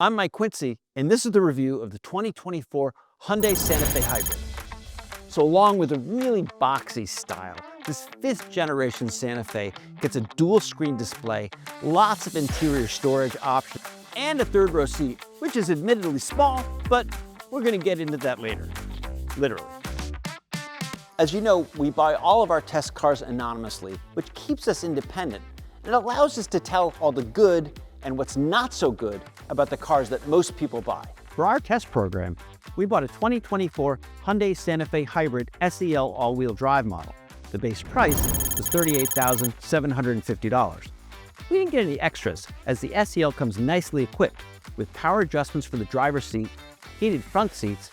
I'm Mike Quincy, and this is the review of the 2024 Hyundai Santa Fe Hybrid. So along with a really boxy style, this 5th generation Santa Fe gets a dual screen display, lots of interior storage options, and a 3rd row seat, which is admittedly small, but we're gonna get into that later, literally. As you know, we buy all of our test cars anonymously, which keeps us independent, and allows us to tell all the good and what's not so good about the cars that most people buy. For our test program, we bought a 2024 Hyundai Santa Fe Hybrid SEL all-wheel drive model. The base price was $38,750. We didn't get any extras, as the SEL comes nicely equipped with power adjustments for the driver's seat, heated front seats,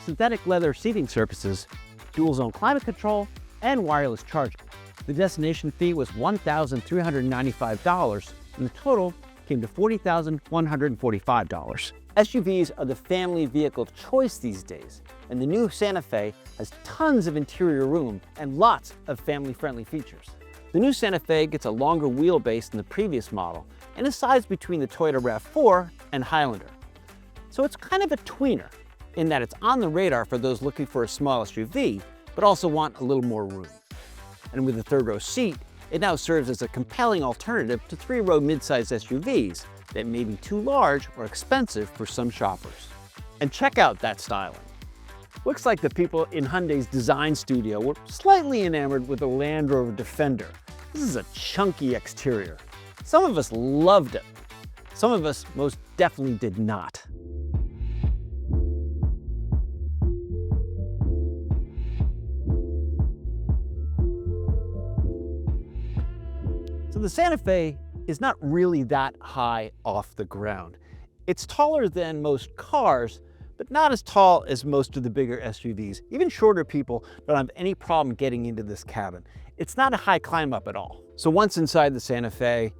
synthetic leather seating surfaces, dual-zone climate control, and wireless charging. The destination fee was $1,395, and the total came to $40,145. SUVs are the family vehicle of choice these days, and the new Santa Fe has tons of interior room and lots of family-friendly features. The new Santa Fe gets a longer wheelbase than the previous model and is sized between the Toyota RAV4 and Highlander. So it's kind of a tweener in that it's on the radar for those looking for a small SUV, but also want a little more room. And with the 3rd row seat, it now serves as a compelling alternative to 3-row mid-sized SUVs that may be too large or expensive for some shoppers. And check out that styling. Looks like the people in Hyundai's design studio were slightly enamored with the Land Rover Defender. This is a chunky exterior. Some of us loved it. Some of us most definitely did not. So the Santa Fe is not really that high off the ground. It's taller than most cars, but not as tall as most of the bigger SUVs. Even shorter people don't have any problem getting into this cabin. It's not a high climb up at all. So once inside the Santa Fe,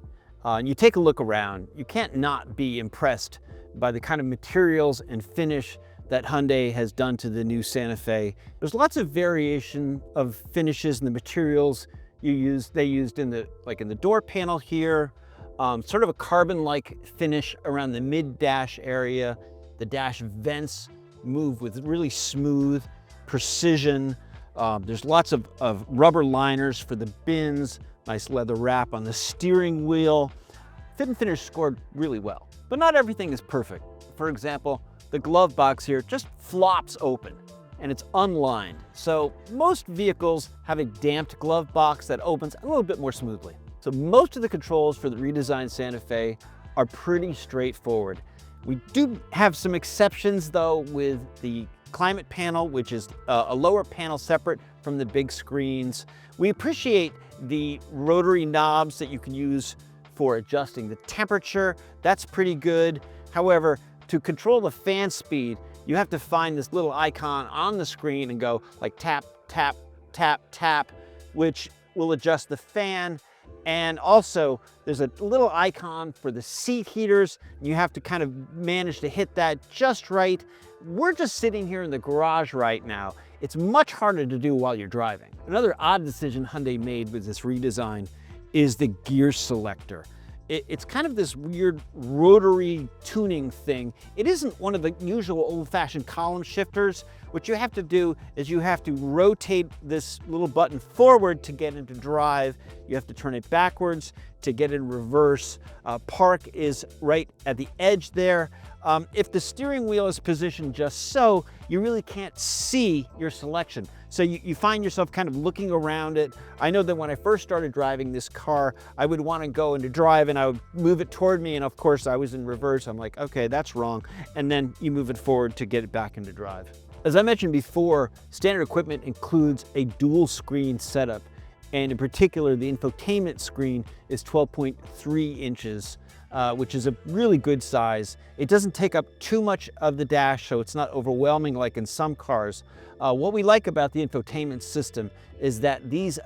and you take a look around, you can't not be impressed by the kind of materials and finish that Hyundai has done to the new Santa Fe. There's lots of variation of finishes and the materials they used in the door panel here, sort of a carbon-like finish around the mid-dash area. The dash vents move with really smooth precision. There's lots of rubber liners for the bins, nice leather wrap on the steering wheel. Fit and finish scored really well, but not everything is perfect. For example, the glove box here just flops open, and it's unlined. So most vehicles have a damped glove box that opens a little bit more smoothly. So most of the controls for the redesigned Santa Fe are pretty straightforward. We do have some exceptions though with the climate panel, which is a lower panel separate from the big screens. We appreciate the rotary knobs that you can use for adjusting the temperature. That's pretty good. However, to control the fan speed, you have to find this little icon on the screen and go like tap, tap, tap, tap, which will adjust the fan. And also there's a little icon for the seat heaters. You have to kind of manage to hit that just right. We're just sitting here in the garage right now. It's much harder to do while you're driving. Another odd decision Hyundai made with this redesign is the gear selector. It's kind of this weird rotary tuning thing. It isn't one of the usual old-fashioned column shifters. What you have to do is you have to rotate this little button forward to get into drive. You have to turn it backwards to get in reverse. Park is right at the edge there. If the steering wheel is positioned just so, you really can't see your selection. So you find yourself kind of looking around it. I know that when I first started driving this car, I would want to go into drive and I would move it toward me, and of course I was in reverse. I'm like, okay, that's wrong. And then you move it forward to get it back into drive. As I mentioned before, standard equipment includes a dual screen setup. And in particular, the infotainment screen is 12.3 inches, which is a really good size. It doesn't take up too much of the dash, so it's not overwhelming like in some cars. What we like about the infotainment system is that these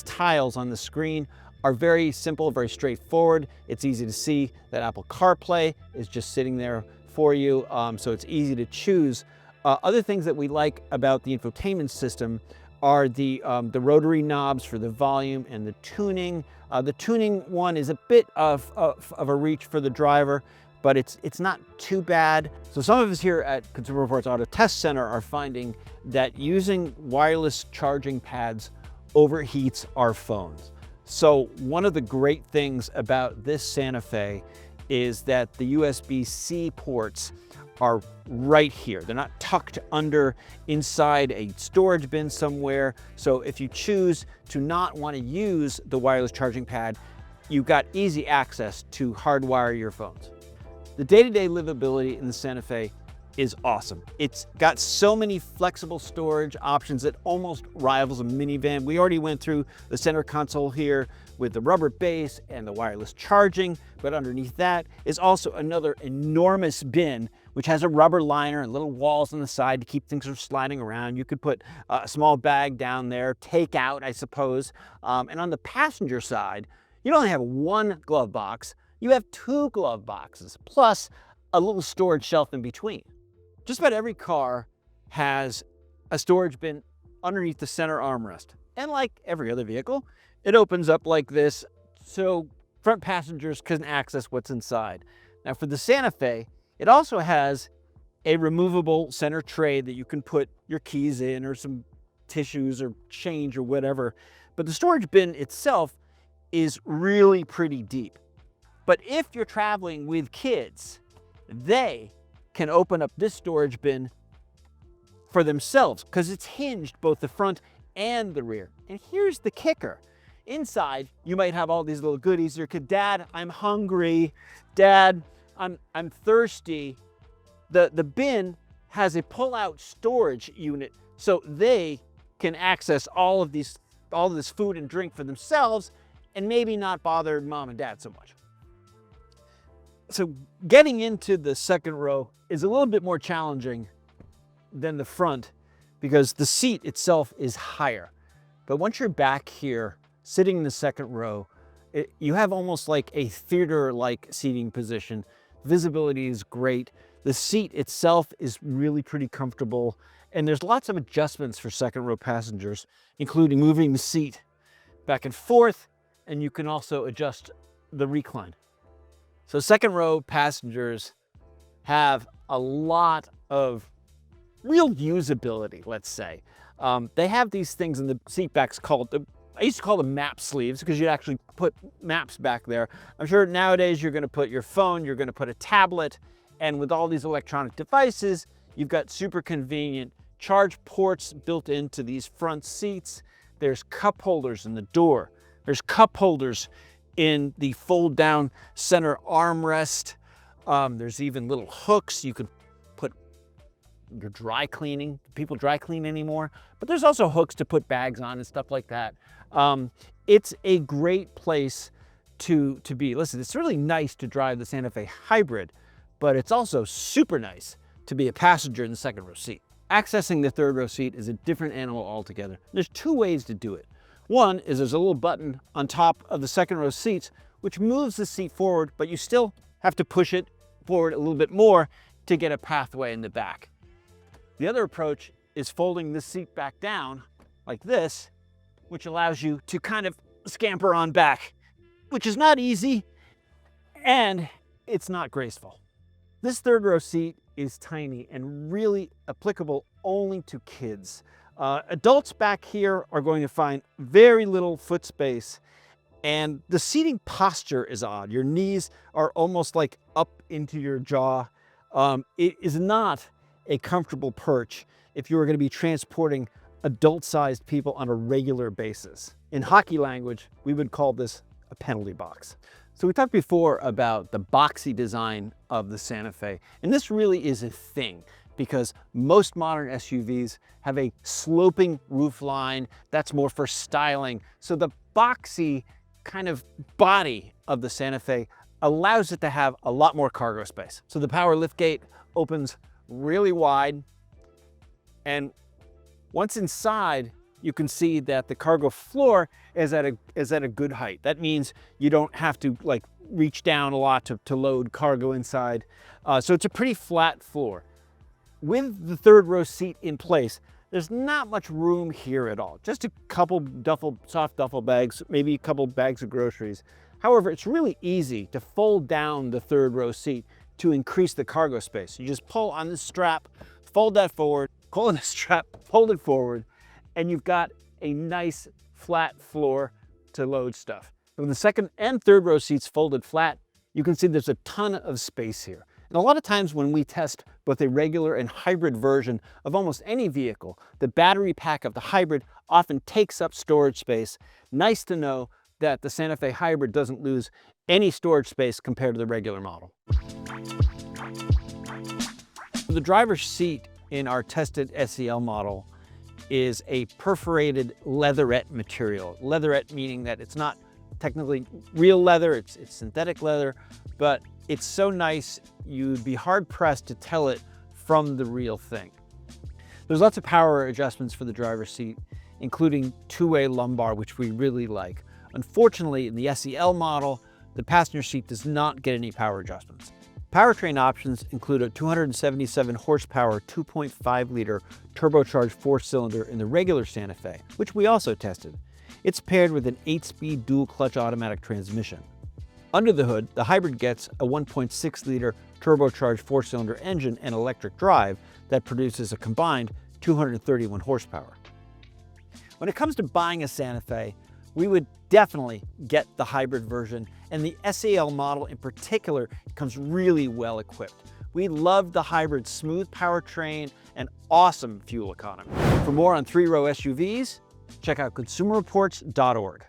tiles on the screen are very simple, very straightforward. It's easy to see that Apple CarPlay is just sitting there for you, so it's easy to choose. Other things that we like about the infotainment system are the rotary knobs for the volume and the tuning. The tuning one is a bit of a reach for the driver, but it's not too bad. So some of us here at Consumer Reports Auto Test Center are finding that using wireless charging pads overheats our phones. So one of the great things about this Santa Fe is that the USB-C ports are right here. They're not tucked under inside a storage bin somewhere. So if you choose to not want to use the wireless charging pad, you've got easy access to hardwire your phones. The day-to-day livability in the Santa Fe is awesome. It's got so many flexible storage options that almost rivals a minivan. We already went through the center console here with the rubber base and the wireless charging, but underneath that is also another enormous bin, which has a rubber liner and little walls on the side to keep things from sliding around. You could put a small bag down there, take out, I suppose. And on the passenger side, you don't only have one glove box, you have two glove boxes, plus a little storage shelf in between. Just about every car has a storage bin underneath the center armrest. And like every other vehicle, it opens up like this so front passengers can access what's inside. Now for the Santa Fe, it also has a removable center tray that you can put your keys in or some tissues or change or whatever. But the storage bin itself is really pretty deep. But if you're traveling with kids, they can open up this storage bin for themselves because it's hinged both the front and the rear. And here's the kicker. Inside, you might have all these little goodies. Your kid, Dad, I'm hungry. Dad, I'm thirsty. The bin has a pull-out storage unit so they can access all of this food and drink for themselves and maybe not bother Mom and Dad so much. So getting into the second row is a little bit more challenging than the front because the seat itself is higher. But once you're back here, sitting in the second row, you have almost like a theater-like seating position. Visibility is great. The seat itself is really pretty comfortable. And there's lots of adjustments for second row passengers, including moving the seat back and forth, and you can also adjust the recline. So second row passengers have a lot of real usability, let's say. They have these things in the seat backs called, I used to call them map sleeves because you actually put maps back there. I'm sure nowadays you're gonna put your phone, you're gonna put a tablet, and with all these electronic devices, you've got super convenient charge ports built into these front seats. There's cup holders in the door. There's cup holders in the fold down center armrest. There's even little hooks you could put your dry cleaning. People dry clean anymore, but there's also hooks to put bags on and stuff like that. It's a great place to be. Listen, it's really nice to drive the Santa Fe Hybrid, but it's also super nice to be a passenger in the second row seat. Accessing the third row seat is a different animal altogether. There's two ways to do it. One is there's a little button on top of the second row seats, which moves the seat forward, but you still have to push it forward a little bit more to get a pathway in the back. The other approach is folding this seat back down like this, which allows you to kind of scamper on back, which is not easy and it's not graceful. This third row seat is tiny and really applicable only to kids. Adults back here are going to find very little foot space, and the seating posture is odd. Your knees are almost like up into your jaw. It is not a comfortable perch if you were going to be transporting adult-sized people on a regular basis. In hockey language, we would call this a penalty box. So we talked before about the boxy design of the Santa Fe, and this really is a thing because most modern SUVs have a sloping roofline that's more for styling. So the boxy kind of body of the Santa Fe allows it to have a lot more cargo space. So the power liftgate opens really wide, and once inside, you can see that the cargo floor is at a good height. That means you don't have to like reach down a lot to load cargo inside. So it's a pretty flat floor. With the third row seat in place, there's not much room here at all. Just a couple soft duffel bags, maybe a couple bags of groceries. However, it's really easy to fold down the third row seat to increase the cargo space. You just pull on this strap, fold that forward, pull on the strap, fold it forward, and you've got a nice flat floor to load stuff. With the second and third row seats folded flat, you can see there's a ton of space here. And a lot of times when we test both a regular and hybrid version of almost any vehicle, the battery pack of the hybrid often takes up storage space. Nice to know that the Santa Fe Hybrid doesn't lose any storage space compared to the regular model. The driver's seat in our tested SEL model is a perforated leatherette material. Leatherette meaning that it's not technically real leather, it's synthetic leather, but it's so nice you'd be hard pressed to tell it from the real thing. There's lots of power adjustments for the driver's seat, including two-way lumbar, which we really like. Unfortunately, in the SEL model, the passenger seat does not get any power adjustments. Powertrain options include a 277 horsepower, 2.5 liter turbocharged four-cylinder in the regular Santa Fe, which we also tested. It's paired with an 8-speed dual clutch automatic transmission. Under the hood, the hybrid gets a 1.6 liter turbocharged four-cylinder engine and electric drive that produces a combined 231 horsepower. When it comes to buying a Santa Fe, we would definitely get the hybrid version, and the SEL model in particular comes really well equipped. We love the hybrid's smooth powertrain and awesome fuel economy. For more on three-row SUVs, check out consumerreports.org.